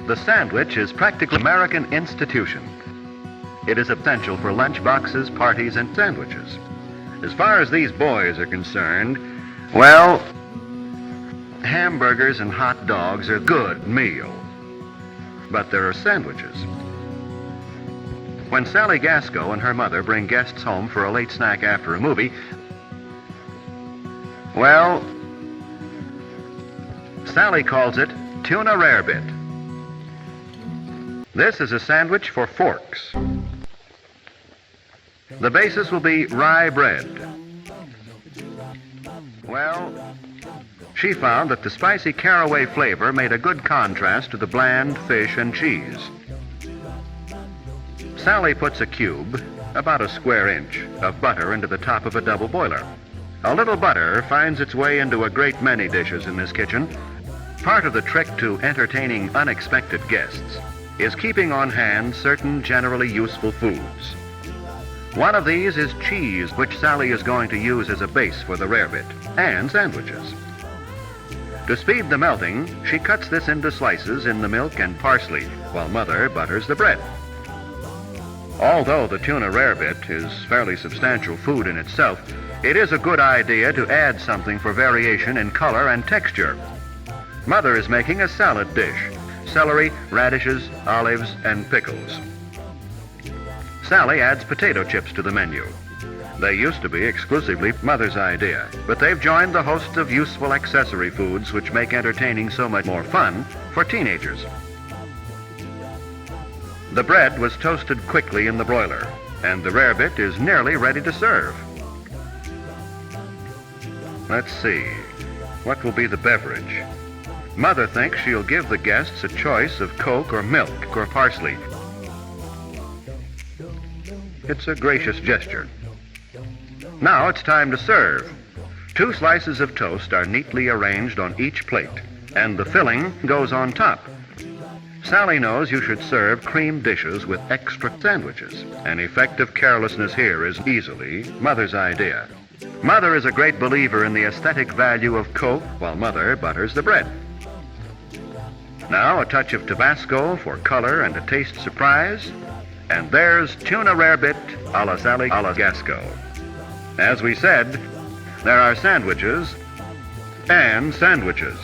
The sandwich is practically an American institution. It is essential for lunch boxes, parties, and sandwiches. As far as these boys are concerned, well, hamburgers and hot dogs are a good meal. But there are sandwiches. When Sally Gasco and her mother bring guests home for a late snack after a movie, well, Sally calls it tuna rarebit. This is a sandwich for forks. The basis will be rye bread. Well, she found that the spicy caraway flavor made a good contrast to the bland fish and cheese. Sally puts a cube, about a square inch, of butter into the top of a double boiler. A little butter finds its way into a great many dishes in this kitchen. Part of the trick to entertaining unexpected guests is keeping on hand certain generally useful foods. One of these is cheese, which Sally is going to use as a base for the rarebit, and sandwiches. To speed the melting, she cuts this into slices in the milk and parsley, while Mother butters the bread. Although the tuna rarebit is fairly substantial food in itself, it is a good idea to add something for variation in color and texture. Mother is making a salad dish: celery, radishes, olives, and pickles. Sally adds potato chips to the menu. They used to be exclusively Mother's idea, but they've joined the host of useful accessory foods which make entertaining so much more fun for teenagers. The bread was toasted quickly in the broiler, and the rarebit is nearly ready to serve. Let's see, what will be the beverage? Mother thinks she'll give the guests a choice of Coke or milk or parsley. It's a gracious gesture. Now it's time to serve. 2 slices of toast are neatly arranged on each plate, and the filling goes on top. Sally knows you should serve cream dishes with extra sandwiches. An effect of carelessness here is easily Mother's idea. Mother is a great believer in the aesthetic value of Coke, while Mother butters the bread. Now a touch of Tabasco for color and a taste surprise, and there's tuna rarebit a la Sally a la Gasco. As we said, there are sandwiches and sandwiches.